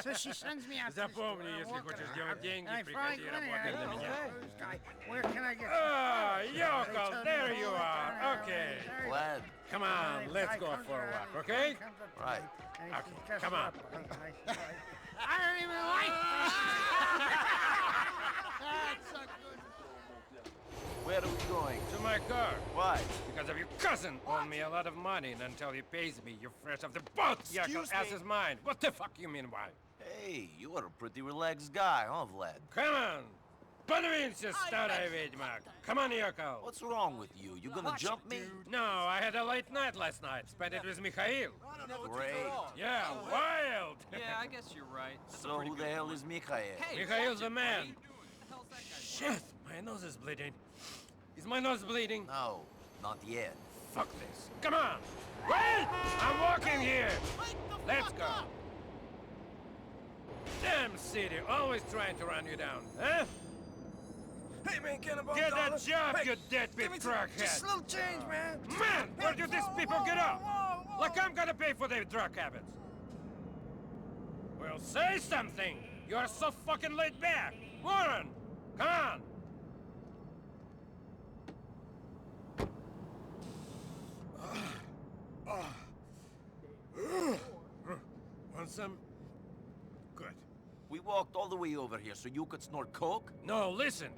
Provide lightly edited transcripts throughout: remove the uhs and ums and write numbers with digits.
So she sends me out to the Запомни, store, если work хочешь it сделать out, деньги, and I приходи find работать для меня. this guy, where can I get Ah, some Yoko, They told me there to you hold it are. down, Okay. sorry. Vlad, Come And on, the let's guy go comes for a around, walk, the okay? guy comes up to Right. me, and he Okay, says, come "Guess on." what?" And I said, I don't even like That's a good where are we going? To my car. Why? Because of your cousin owed me a lot of money, and until he pays me, you're fresh off the boat. Your ass is mine. What the fuck you mean why? Hey, you are a pretty relaxed guy, huh, Vlad? Come on. Подвинься, старая ведьма. Come on, Yoko. What's wrong with you? You gonna jump me? No, I had a late night last night. Spent it with Mikhail. Great. Yeah, wild. Yeah, I guess you're right. That's a So pretty who good the hell point. is Mikhail? Hey, Mikhail's watch it, the man. buddy. What the hell's that guy? Shit, my nose is bleeding. Is my nose bleeding? No, not yet. Fuck this. Come on. Wait! I'm walking here. Let's go. Damn city, always trying to run you down, huh? Hey, man, can I borrow Get $1? a job, Hey, you deadbeat Just truckhead. a little change, man. Man, where do these people get off? Whoa. Like I'm gonna pay for their drug habits. Well, say something. You're so fucking laid back. Warren, come on. Want some? Good. We walked all the way over here so you could snort coke? No, listen.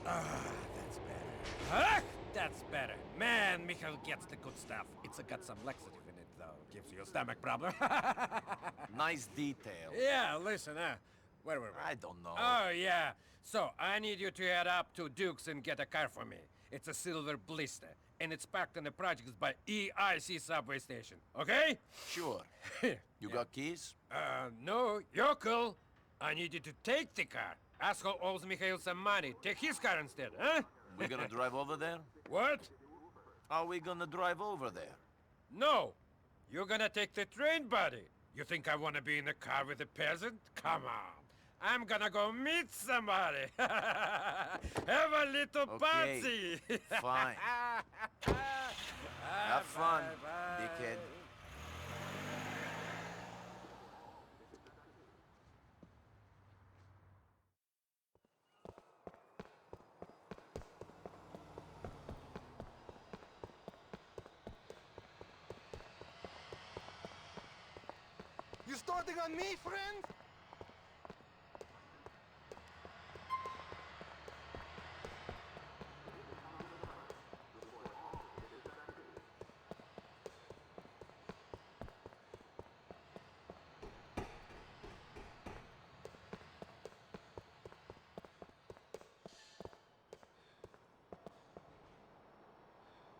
That's better. Huh? That's better. Man, Mikhail gets the good stuff. It's got some laxative in it, though. Gives you a stomach problem. Nice detail. Yeah, listen, where were we? I don't know. Oh, yeah. So, I need you to head up to Duke's and get a car for me. It's a silver blister, and it's parked in the projects by EIC subway station, okay? Sure. Yeah. You got keys? No, you're cool. I need you to take the car. Asshole owes Mikhail some money. Take his car instead, huh? We gonna drive over there? What? Are we gonna drive over there? No. You're gonna take the train, buddy. You think I wanna be in a car with a peasant? Come on. I'm gonna go meet somebody. Have a little Okay, party. fine. Have fun, dickhead. You starting on me, friend?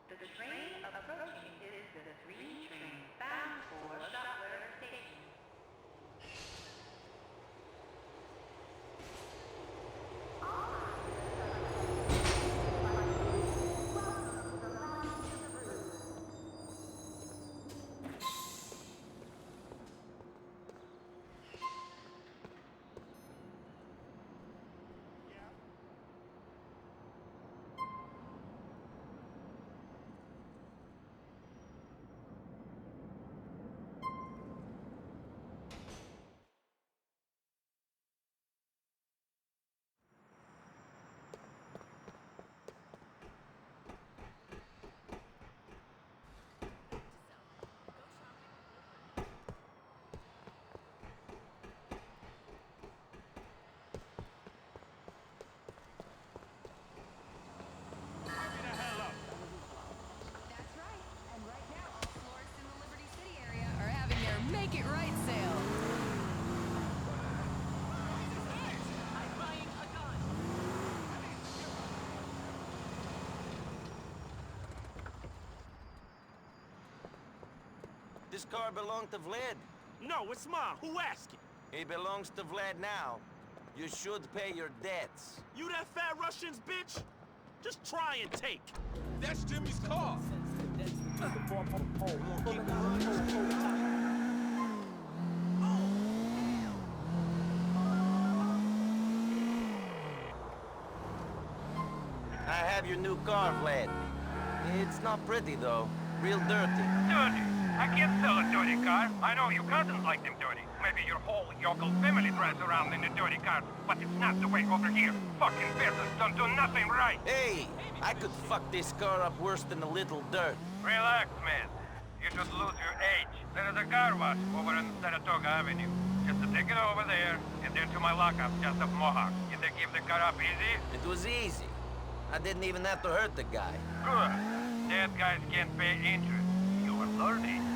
The train approaching is the 3 train bound for Shotwell Station. That's right. And right now, all florists in the Liberty City area are having their Make It Right sale. I'm buying a gun. This car belonged to Vlad. No, it's mine. Who asking? It belongs to Vlad now. You should pay your debts. You that fat Russians, bitch? Just try and take. That's Jimmy's car. I have your new car, Vlad. It's not pretty, though. Real dirty. Dirty. I can't sell a dirty car. I know you cousins like them dirty. Maybe your whole yokel family drives around in a dirty car, but it's not the way over here. Fucking peasants don't do nothing right. Hey, I could fuck this car up worse than a little dirt. Relax, man. You should lose your age. There is a car wash over on Saratoga Avenue. Just to take it over there, and then to my lockup just up Mohawk. You think give the car up easy? It was easy. I didn't even have to hurt the guy. Good. Dead guys can't pay interest. You are learning.